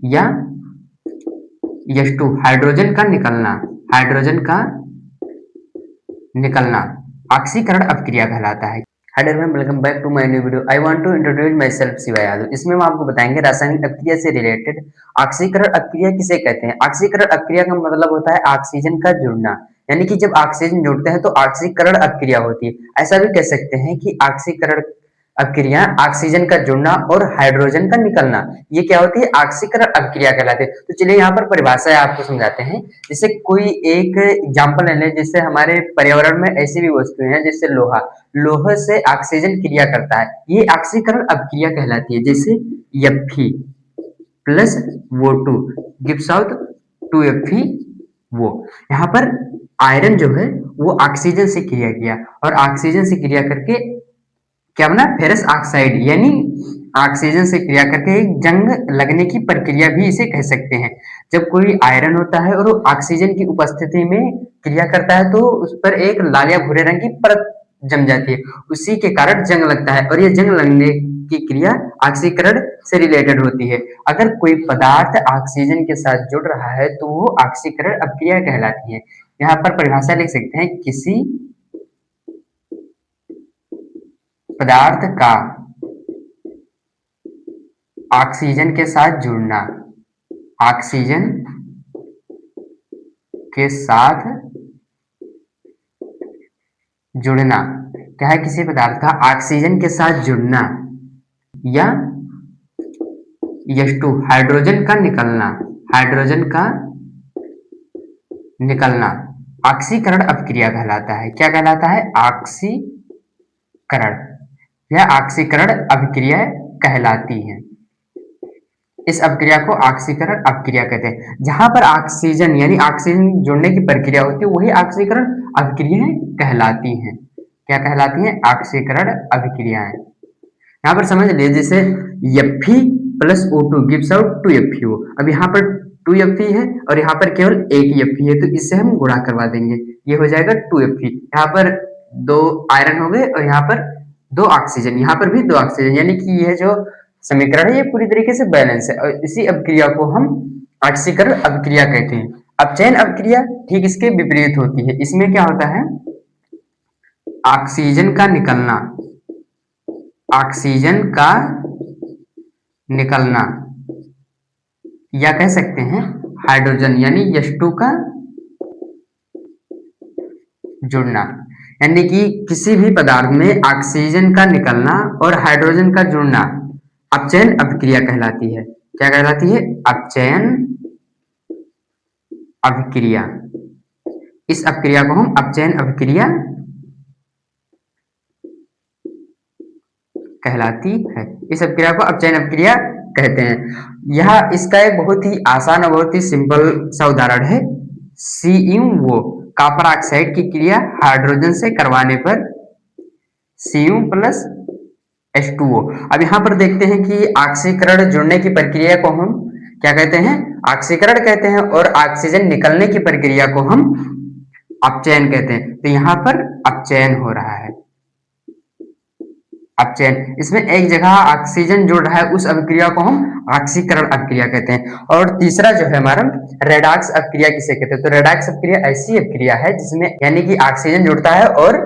या H2 hydrogen का निकलना, हाइड्रोजन का निकलना ऑक्सीकरण अपक्रिया कहलाता है। Hi everyone, welcome back to my new video. I want to introduce myself Shiva Yadav. इसमें हम आपको बताएंगे रासायनिक अपक्रिया से रिलेटेड ऑक्सीकरण अपक्रिया किसे कहते हैं। ऑक्सीकरण अपक्रिया का मतलब होता है ऑक्सीजन का जुड़ना, यानी कि जब ऑक्सीजन जुड़ते हैं तो ऑक्सीकरण अपक्रिया होती है। ऐसा भी कह सकते हैं कि ऑक्सीकरण अपक्रिया ऑक्सीजन का जुड़ना और हाइड्रोजन का निकलना, ये क्या होती है, ऑक्सीकरण अपक्रिया कहलाती है। तो चलिए यहाँ पर परिभाषा आपको समझाते हैं। जैसे कोई एक एग्जांपल ले लें, जैसे हमारे पर्यावरण में ऐसी भी वस्तुएं हैं जैसे लोहा, लोहे से ऑक्सीजन क्रिया करता है, ये ऑक्सीकरण अपक्रिया कहलाती है। जैसे Fe plus O2 gives out 2Fe वो। यहाँ पर आयरन जो है वो ऑक्सीजन से क्रिया किया और ऑक्सीजन से क्रिया करके क्या बना, फेरस ऑक्साइड, यानी ऑक्सीजन से क्रिया करके एक जंग लगने की प्रक्रिया भी इसे कह सकते हैं। जब कोई आयरन होता है और ऑक्सीजन की उपस्थिति में क्रिया करता है तो उस पर एक लाल या भूरे रंग की परत जम जाती है, उसी के कारण जंग लगता है और ये जंग लगने की क्रिया ऑक्सीकरण से रिलेटेड होती है। अगर कोई पदार्थ ऑक्सीजन के साथ जुड़ रहा है तो वो ऑक्सीकरण अपक्रिया कहलाती है। यहाँ पर परिभाषा लिख सकते हैं, किसी पदार्थ का ऑक्सीजन के साथ जुड़ना, ऑक्सीजन के साथ जुड़ना क्या है, किसी पदार्थ का ऑक्सीजन के साथ जुड़ना या H2 हाइड्रोजन का निकलना, हाइड्रोजन का निकलना ऑक्सीकरण अपक्रिया कहलाता है। क्या कहलाता है, ऑक्सीकरण, यह ऑक्सीकरण अपक्रिया कहलाती है। इस अपक्रिया को ऑक्सीकरण अपक्रिया कहते हैं। जहां पर ऑक्सीजन यानी ऑक्सीजन जुड़ने की प्रक्रिया होती है वही ऑक्सीकरण अपक्रियाएं कहलाती हैं। क्या कहलाती हैं, ऑक्सीकरण अपक्रियाएं। यहाँ पर समझ लीजिए, जैसे Fe plus O2 gives out 2FeO। अब यहाँ पर 2Fe है और यहाँ पर केवल एक Fe है, तो इससे हम गुणा करवा देंगे, ये हो जाएगा 2Fe। यहाँ पर दो आयरन हो गए और यहाँ पर दो ऑक्सीजन, यहाँ पर भी दो ऑक्सीजन, यानी कि यह जो समीकरण है ये पूरी तरीके से बैलेंस है और इसी अपक्रिया को हम ऑक्सीकरण अपक्रिया कहते हैं। अपचयन अपक्रिया ठीक इसके विपरीत होती है। इसमें क्या होता है, ऑक्सीजन का निकलना, ऑक्सीजन का निकलना या कह सकते हैं हाइड्रोजन यानी H2 का जुड़ना, यानी कि किसी भी पदार्थ में ऑक्सीजन का निकलना और हाइड्रोजन का जुड़ना अपचयन अपक्रिया कहलाती है। क्या कहलाती है, अपचयन अपक्रिया। इस अपक्रिया को हम अपचयन अपक्रिया कहलाती है। इस अपक्रिया को अपचयन अपक्रिया कहते हैं। यह इसका एक बहुत ही आसान और बहुत ही सिंपल सा उदाहरण है, CuO कॉपर ऑक्साइड की क्रिया हाइड्रोजन से करवाने पर Cu प्लस H2O। अब यहाँ पर देखते हैं कि ऑक्सीकरण जुड़ने की प्रक्रिया को हम क्या कहते हैं, ऑक्सीकरण कहते हैं और ऑक्सीजन निकलने की प्रक्रिया को हम अपचयन कहते हैं। तो यहाँ पर अपचयन हो रहा है, अपचयन, इसमें एक जगह ऑक्सीजन जुड़ रहा है, उस अपक्रिया को हम ऑक्सीकरण अपक्रिया कहते हैं। और तीसरा जो है हमारा रेडॉक्स अपक्रिया किसे कहते हैं, तो रेडॉक्स अपक्रिया ऐसी अपक्रिया है जिसमें यानी कि ऑक्सीजन जुड़ता है और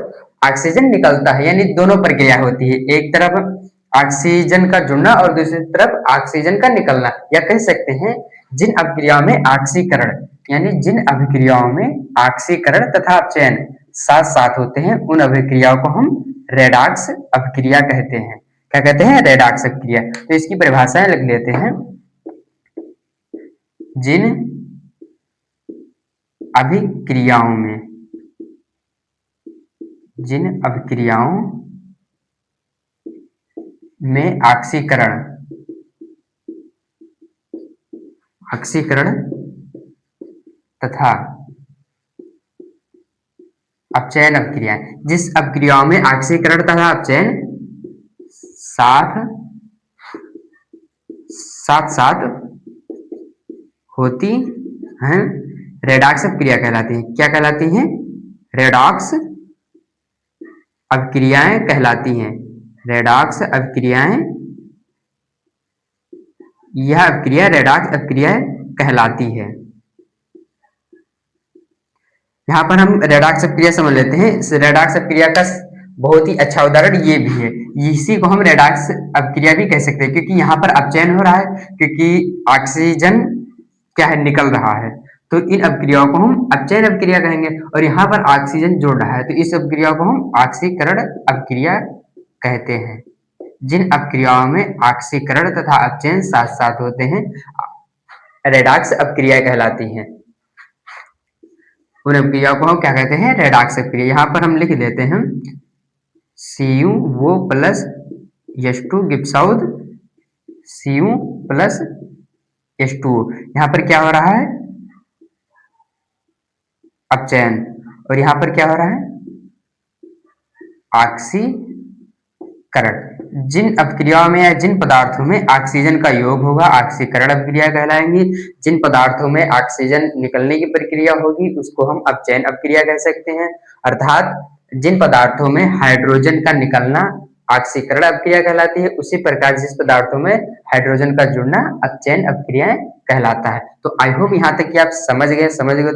ऑक्सीजन निकलता है, यानी दोनों प्रक्रिया होती है, एक तरफ ऑक्सीजन का जुड़ना और दूसरी तरफ ऑक्सीजन का निकलना। या कह सकते हैं जिन अपक्रियाओं में ऑक्सीकरण यानी जिन अभिक्रियाओं में ऑक्सीकरण तथा अपचयन साथ साथ होते हैं उन अभिक्रियाओं को हम रेडॉक्स अपक्रिया कहते हैं। क्या कहते हैं, रेडॉक्स अपक्रिया। तो इसकी परिभाषाएं लिख लेते हैं, जिन अभिक्रियाओं में, जिन अभिक्रियाओं में ऑक्सीकरण, ऑक्सीकरण तथा अपचयन अपक्रिया, जिस अपक्रियाओं में ऑक्सीकरण तथा अपचयन साथ साथ साथ होती हैं, रेडॉक्स अपक्रिया कहलाती है। क्या कहलाती हैं, रेडॉक्स अपक्रियाएं कहलाती हैं। रेडॉक्स अपक्रियाएं यह अपक्रिया रेडॉक्स अपक्रिया कहलाती है। यहाँ पर हम रेडॉक्स अपक्रिया समझ लेते हैं। इस रेडॉक्स अपक्रिया का बहुत ही अच्छा उदाहरण ये भी है। इसी को हम रेडॉक्स अपक्रिया भी कह सकते हैं, क्योंकि यहाँ पर अपचयन हो रहा है, क्योंकि ऑक्सीजन क्या है, निकल रहा है। तो इन अपक्रियाओं को हम अपचयन अपक्रिया कहेंगे, और यहाँ पर ऑक्सीजन जोड़ रहा है, तो इस अपक्रिया को हम ऑक्सीकरण अपक्रिया कहते हैं। जिन अपक्रियाओं में ऑक्सीकरण तथा अपचयन साथ साथ होते हैं, रेडॉक्स अपक्रिया कहलाती हैं। उन अपक्रिया को हम क्या कहते हैं, रेडॉक्स अपक्रिया। यहाँ पर हम लिख देते हैं Cu वो plus H2 gives out Cu plus H2। यहाँ पर क्या हो रहा है, अपचयन, और यहाँ पर क्या हो रहा है, ऑक्सीकरण। जिन अपक्रियाओं में या जिन पदार्थों में ऑक्सीजन का योग होगा ऑक्सीकरण अपक्रिया कहलाएंगी। जिन पदार्थों में ऑक्सीजन निकलने की प्रक्रिया होगी उसको हम अपचयन अपक्रिया कह सकते हैं। अर्थात जिन पदार्थों में हाइड्रोजन का निकलना ऑक्सीकरण अपक्रिया कहलाती है, उसी प्रकार जिस पदार्थों में हाइड्रोजन का जुड़ना अपचयन अपक्रिया कहलाता है। तो आई होप यहाँ तक कि आप समझ गए तो वीडियो